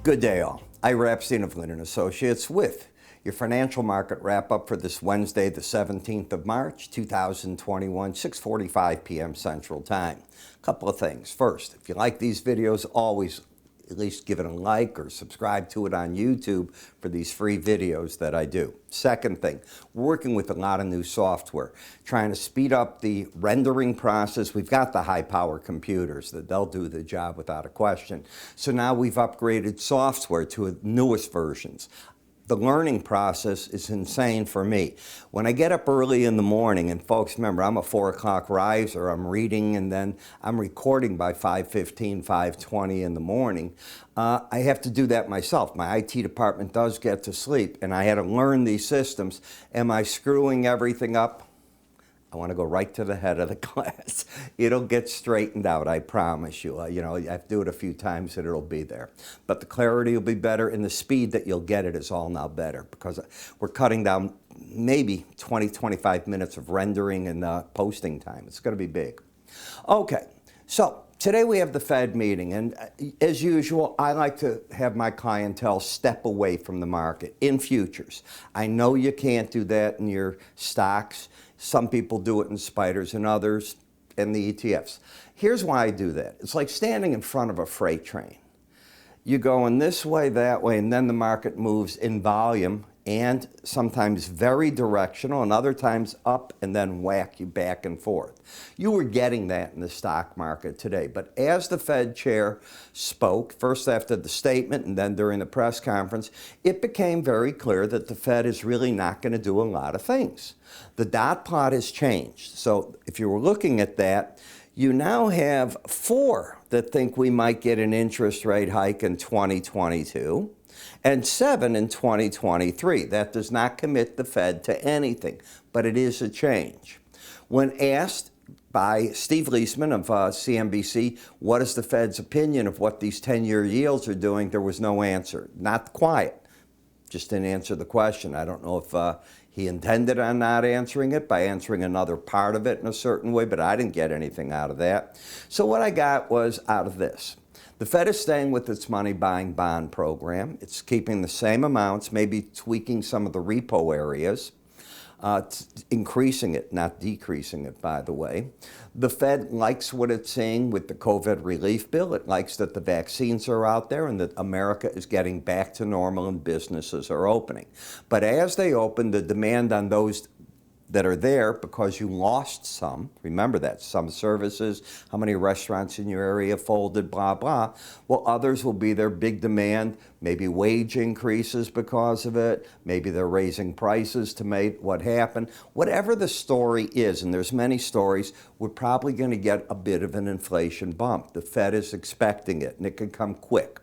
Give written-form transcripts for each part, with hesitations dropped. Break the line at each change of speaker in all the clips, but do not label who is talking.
Good day all. Ira Epstein of Linn Associates with your financial market wrap-up for this Wednesday, the 17th of March, 2021, 6:45 p.m. Central Time. A couple of things. First, if you like these videos, always at least give it a like or subscribe to it on YouTube for these free videos that I do. Second thing, we're working with a lot of new software, trying to speed up the rendering process. We've got the high-power computers that they'll do the job without a question. So now we've upgraded software to the newest versions. The learning process is insane for me. When I get up early in the morning, and folks, remember, I'm a 4 o'clock riser, I'm reading and then I'm recording by 5:15, 5:20 in the morning. I have to do that myself. My IT department does get to sleep, and I had to learn these systems. Am I screwing everything up? I want to go right to the head of the class. It'll get straightened out, I promise you. You have to do it a few times and it'll be there. But the clarity will be better and the speed that you'll get it is all now better because we're cutting down maybe 20, 25 minutes of rendering and posting time. It's going to be big. Okay, so today we have the Fed meeting, and as usual, I like to have my clientele step away from the market in futures. I know you can't do that in your stocks. Some people do it in spiders and others in the ETFs. Here's why I do that. It's like standing in front of a freight train. You go in this way, that way, and then the market moves in volume and sometimes very directional and other times up and then whack you back and forth. You were getting that in the stock market today. But as the Fed chair spoke, first after the statement and then during the press conference, it became very clear that the Fed is really not going to do a lot of things. The dot plot has changed. So if you were looking at that, you now have 4 that think we might get an interest rate hike in 2022 and 7 in 2023. That does not commit the Fed to anything, but it is a change. When asked by Steve Leisman of CNBC, what is the Fed's opinion of what these 10-year yields are doing, there was no answer. Not quiet. Just didn't answer the question. I don't know if he intended on not answering it by answering another part of it in a certain way, but I didn't get anything out of that. So what I got was out of this. The Fed is staying with its money buying bond program. It's keeping the same amounts, maybe tweaking some of the repo areas, increasing it, not decreasing it, by the way. The Fed likes what it's seeing with the COVID relief bill. It likes that the vaccines are out there and that America is getting back to normal and businesses are opening. But as they open, the demand on those that are there because you lost some, remember that, some services, how many restaurants in your area folded, blah, blah. Well, others will be there, big demand, maybe wage increases because of it, maybe they're raising prices to make what happened. Whatever the story is, and there's many stories, we're probably going to get a bit of an inflation bump. The Fed is expecting it, and it can come quick.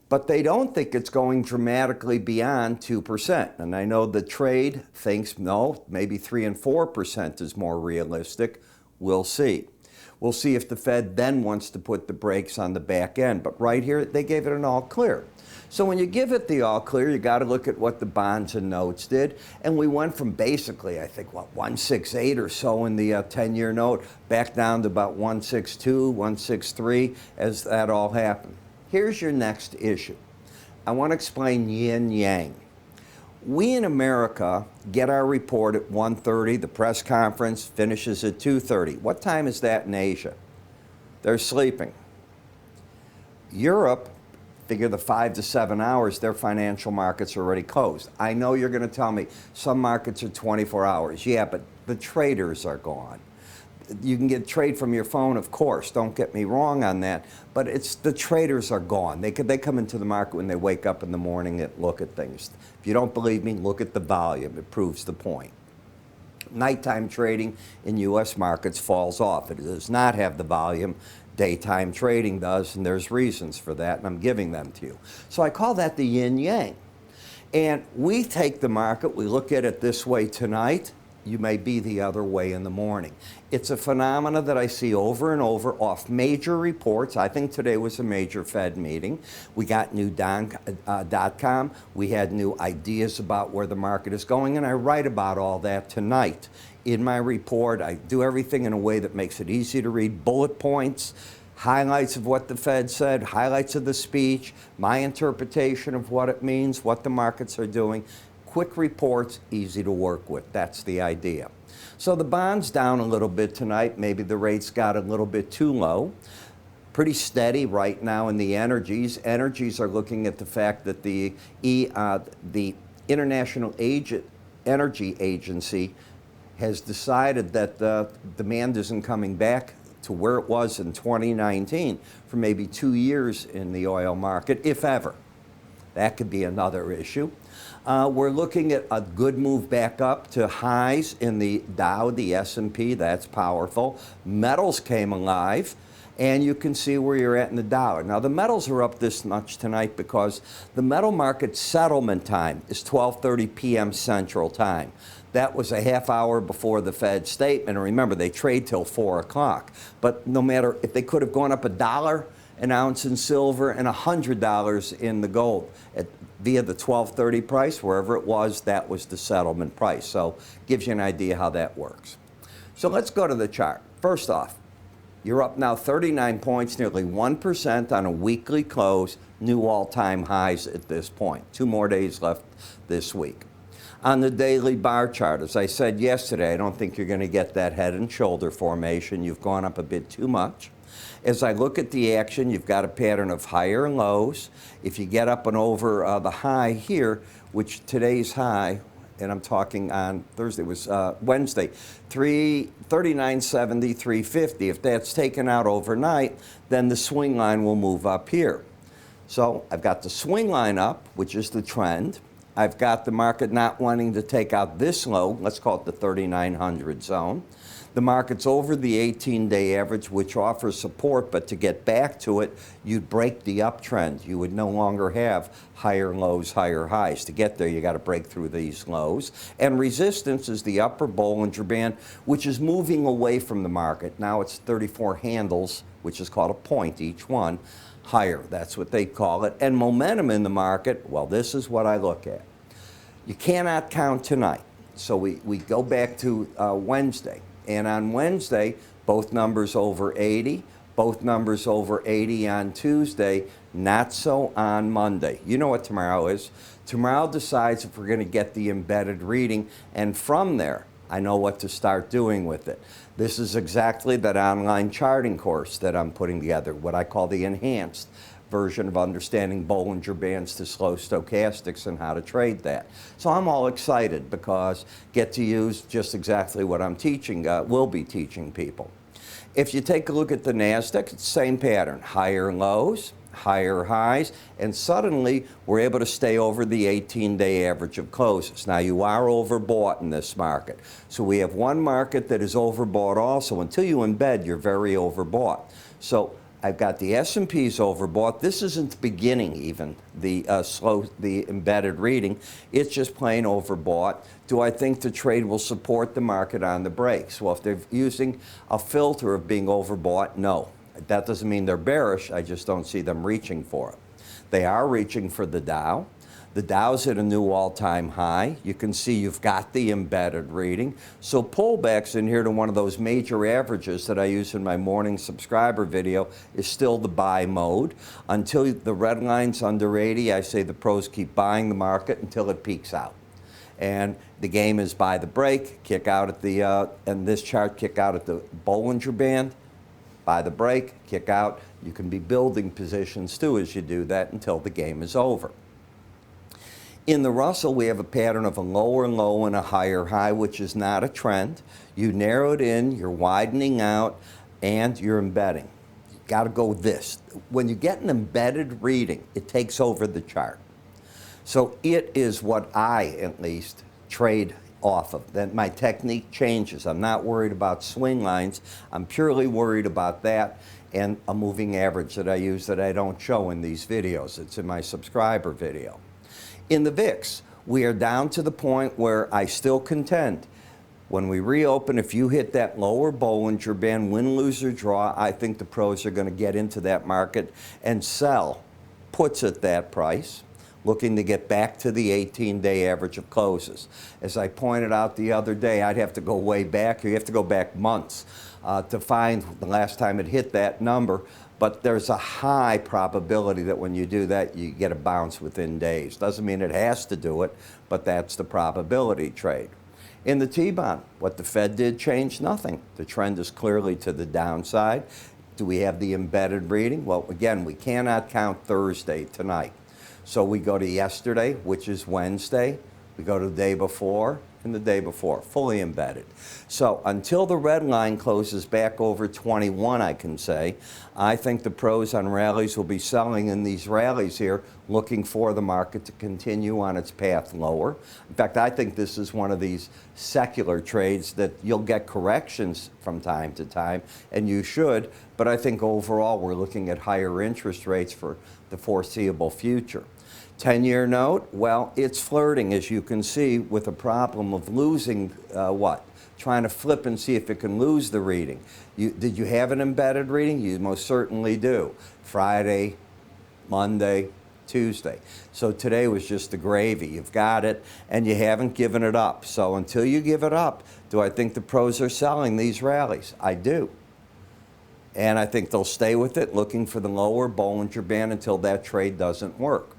But they don't think it's going dramatically beyond 2%. And I know the trade thinks, no, maybe 3 and 4% is more realistic. We'll see. We'll see if the Fed then wants to put the brakes on the back end. But right here, they gave it an all clear. So when you give it the all clear, you got to look at what the bonds and notes did. And we went from basically, I think, 168 or so in the 10-year note, back down to about 162, 163 as that all happened. Here's your next issue. I want to explain yin-yang. We in America get our report at 1:30. The press conference finishes at 2:30. What time is that in Asia? They're sleeping. Europe, figure the 5 to 7 hours, their financial markets are already closed. I know you're going to tell me some markets are 24 hours. Yeah, but the traders are gone. You can get trade from your phone, of course. Don't get me wrong on that. But it's the traders are gone. They come into the market when they wake up in the morning and look at things. If you don't believe me, look at the volume. It proves the point. Nighttime trading in U.S. markets falls off. It does not have the volume. Daytime trading does, and there's reasons for that, and I'm giving them to you. So I call that the yin-yang. And we take the market, we look at it this way tonight. You may be the other way in the morning. It's a phenomena that I see over and over off major reports. I think today was a major Fed meeting. We got new .com. We had new ideas about where the market is going, and I write about all that tonight in my report. I do everything in a way that makes it easy to read, bullet points, highlights of what the Fed said, highlights of the speech, my interpretation of what it means, what the markets are doing. Quick reports, easy to work with. That's the idea. So the bonds down a little bit tonight. Maybe the rates got a little bit too low. Pretty steady right now in the energies. Energies are looking at the fact that the International Energy Agency has decided that the demand isn't coming back to where it was in 2019 for maybe 2 years in the oil market, if ever. That could be another issue. We're looking at a good move back up to highs in the Dow, the S&P. That's powerful. Metals came alive, and you can see where you're at in the dollar. Now, the metals are up this much tonight because the metal market settlement time is 12:30 p.m. Central Time. That was a half hour before the Fed statement. And remember, they trade till 4 o'clock. But no matter if they could have gone up $1 an ounce in silver and $100 in the gold via the 12:30 price, wherever it was, that was the settlement price. So gives you an idea how that works. So let's go to the chart. First off, you're up now 39 points, nearly 1% on a weekly close, new all-time highs at this point. 2 more days left this week. On the daily bar chart, as I said yesterday, I don't think you're going to get that head and shoulder formation. You've gone up a bit too much. As I look at the action, you've got a pattern of higher lows. If you get up and over the high here, which today's high, and I'm talking on Thursday, was Wednesday, 39.70, 350. If that's taken out overnight, then the swing line will move up here. So I've got the swing line up, which is the trend. I've got the market not wanting to take out this low, let's call it the 3,900 zone. The market's over the 18-day average, which offers support, but to get back to it, you'd break the uptrend. You would no longer have higher lows, higher highs. To get there, you got to break through these lows. And resistance is the upper Bollinger Band, which is moving away from the market. Now it's 34 handles, which is called a point each one, higher. That's what they call it. And momentum in the market, well, this is what I look at. You cannot count tonight. So we go back to Wednesday. And on Wednesday, both numbers over 80, both numbers over 80 on Tuesday, not so on Monday. You know what tomorrow is. Tomorrow decides if we're going to get the embedded reading, and from there, I know what to start doing with it. This is exactly that online charting course that I'm putting together, what I call the enhanced version of understanding Bollinger Bands to slow stochastics and how to trade that. So I'm all excited because get to use just exactly what I'm teaching, will be teaching people. If you take a look at the NASDAQ, it's the same pattern, higher lows, higher highs, and suddenly we're able to stay over the 18-day average of closes. Now you are overbought in this market. So we have one market that is overbought also. Until you embed, you're very overbought. So I've got the S&Ps overbought. This isn't the beginning even, the embedded reading. It's just plain overbought. Do I think the trade will support the market on the breaks? Well, if they're using a filter of being overbought, no. That doesn't mean they're bearish. I just don't see them reaching for it. They are reaching for the Dow. The Dow's at a new all-time high. You can see you've got the embedded reading. So pullbacks in here to one of those major averages that I use in my morning subscriber video is still the buy mode. Until the red line's under 80, I say the pros keep buying the market until it peaks out. And the game is buy the break, kick out at the, and this chart, kick out at the Bollinger Band, buy the break, kick out. You can be building positions too as you do that until the game is over. In the Russell, we have a pattern of a lower low and a higher high, which is not a trend. You narrow it in, you're widening out, and you're embedding. You've got to go this. When you get an embedded reading, it takes over the chart. So it is what I, at least, trade off of. Then my technique changes. I'm not worried about swing lines. I'm purely worried about that and a moving average that I use that I don't show in these videos. It's in my subscriber video. In the VIX, we are down to the point where I still contend. When we reopen, if you hit that lower Bollinger Band, win, lose, or draw, I think the pros are going to get into that market and sell puts at that price, looking to get back to the 18-day average of closes. As I pointed out the other day, I'd have to go way back. You have to go back months. to find the last time it hit that number. But there's a high probability that when you do that, you get a bounce within days. Doesn't mean it has to do it, but that's the probability trade. In the T-bond, what the Fed did changed nothing. The trend is clearly to the downside. Do we have the embedded reading? Well, again, we cannot count Thursday tonight. So we go to yesterday, which is Wednesday. We go to the day before and the day before, fully embedded. So until the red line closes back over 21, I can say, I think the pros on rallies will be selling in these rallies here, looking for the market to continue on its path lower. In fact, I think this is one of these secular trades that you'll get corrections from time to time, and you should, but I think overall we're looking at higher interest rates for the foreseeable future. 10-year note, well, it's flirting, as you can see, with a problem of losing Trying to flip and see if it can lose the reading. Did you have an embedded reading? You most certainly do. Friday, Monday, Tuesday. So today was just the gravy. You've got it, and you haven't given it up. So until you give it up, do I think the pros are selling these rallies? I do. And I think they'll stay with it, looking for the lower Bollinger Band until that trade doesn't work.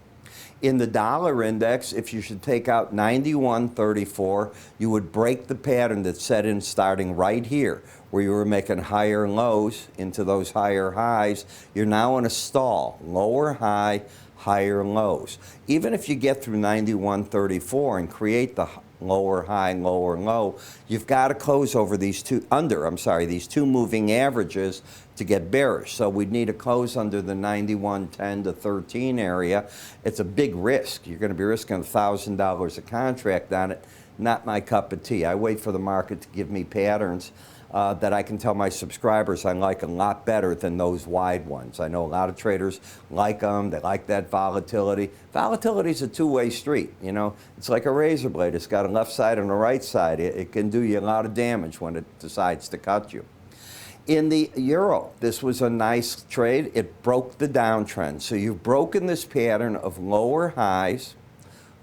In the dollar index, if you should take out 91.34, you would break the pattern that's set in starting right here, where you were making higher lows into those higher highs. You're now in a stall, lower high, higher lows. Even if you get through 91.34 and create the lower high, lower low, you've got to close over these two moving averages to get bearish. So we'd need a close under the 91.10 to 13 area. It's a big risk. You're going to be risking $1,000 a contract on it. Not my cup of tea. I wait for the market to give me patterns that I can tell my subscribers I like a lot better than those wide ones. I know a lot of traders like them. They like that volatility. Volatility is a two-way street. You know, it's like a razor blade. It's got a left side and a right side. It can do you a lot of damage when it decides to cut you. In the euro, this was a nice trade. It broke the downtrend. So you've broken this pattern of lower highs,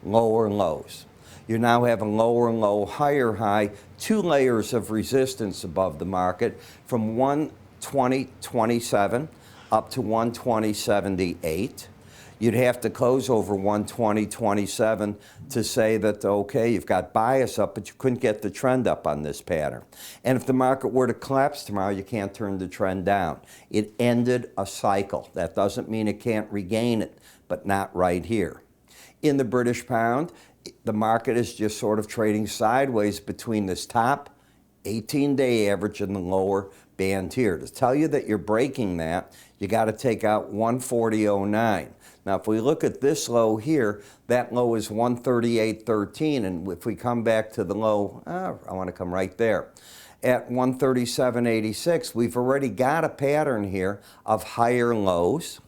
lower lows. You now have a lower low, higher high, two layers of resistance above the market from 120.27 up to 120.78. You'd have to close over 120.27 to say that, okay, you've got bias up, but you couldn't get the trend up on this pattern. And if the market were to collapse tomorrow, you can't turn the trend down. It ended a cycle. That doesn't mean it can't regain it, but not right here. In the British pound, the market is just sort of trading sideways between this top 18-day average and the lower band here. To tell you that you're breaking that, you got to take out 140.09. Now, if we look at this low here, that low is 138.13, and if we come back to the low, I want to come right there. At 137.86, we've already got a pattern here of higher lows.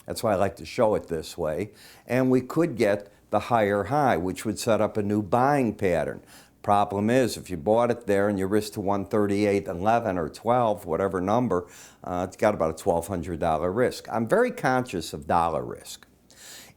That's why I like to show it this way. And we could get the higher high, which would set up a new buying pattern. Problem is, if you bought it there and you risk to 138.11 or 12, whatever number, it's got about a $1,200 risk. I'm very conscious of dollar risk.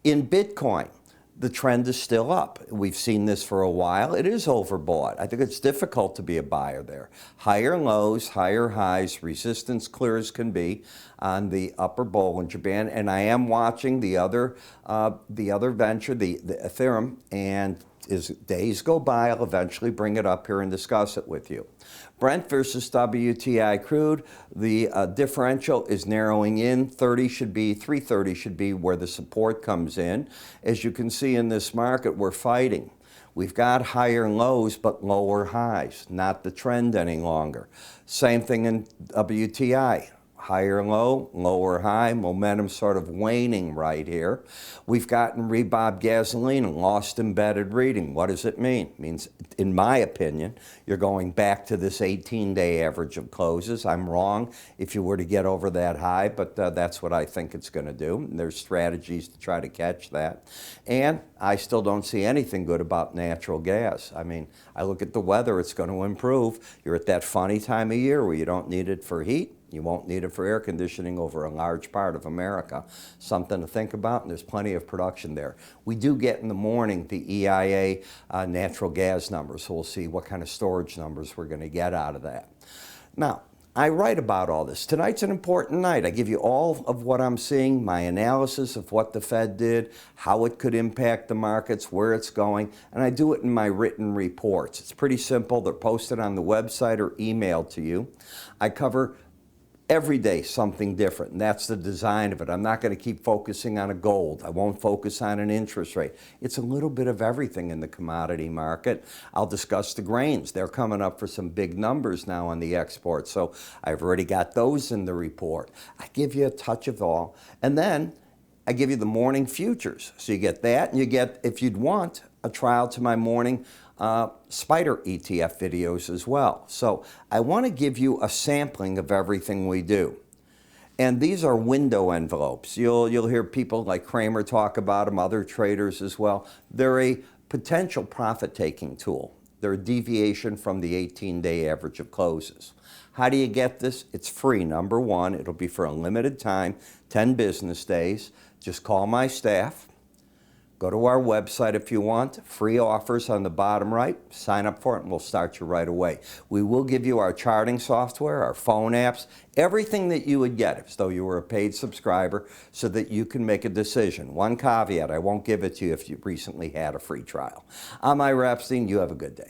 In Bitcoin, the trend is still up. We've seen this for a while. It is overbought. I think it's difficult to be a buyer there. Higher lows, higher highs, resistance clear as can be on the upper Bollinger Band. And I am watching the other venture, the Ethereum, and as days go by, I'll eventually bring it up here and discuss it with you. Brent versus WTI crude, the differential is narrowing in. 330 should be where the support comes in. As you can see in this market, we're fighting. We've got higher lows but lower highs, not the trend any longer. Same thing in WTI. Higher low, lower high, momentum sort of waning right here. We've gotten rebob gasoline and lost embedded reading. What does it mean? It means, in my opinion, you're going back to this 18-day average of closes. I'm wrong if you were to get over that high, but that's what I think it's going to do. And there's strategies to try to catch that. And I still don't see anything good about natural gas. I mean, I look at the weather, it's going to improve. You're at that funny time of year where you don't need it for heat. You won't need it for air conditioning over a large part of America. Something to think about, and there's plenty of production there. We do get in the morning the EIA natural gas numbers, so we'll see what kind of storage numbers we're going to get out of that. Now, I write about all this. Tonight's an important night. I give you all of what I'm seeing, my analysis of what the Fed did, how it could impact the markets, where it's going, and I do it in my written reports. It's pretty simple. They're posted on the website or emailed to you. I cover every day something different, and that's the design of it. I'm not going to keep focusing on a gold. I won't focus on an interest rate. It's a little bit of everything in the commodity market. I'll discuss the grains. They're coming up for some big numbers now on the export, so I've already got those in the report. I give you a touch of all, and then I give you the morning futures. So you get that, and you get, if you'd want, a trial to my morning spider ETF videos as well. So I want to give you a sampling of everything we do. And these are window envelopes. You'll hear people like Kramer talk about them, other traders as well. They're a potential profit-taking tool. They're a deviation from the 18-day average of closes. How do you get this? It's free, number one. It'll be for a limited time, 10 business days. Just call my staff. Go to our website if you want. Free offers on the bottom right. Sign up for it and we'll start you right away. We will give you our charting software, our phone apps, everything that you would get as though you were a paid subscriber so that you can make a decision. One caveat, I won't give it to you if you recently had a free trial. I'm Ira Epstein. You have a good day.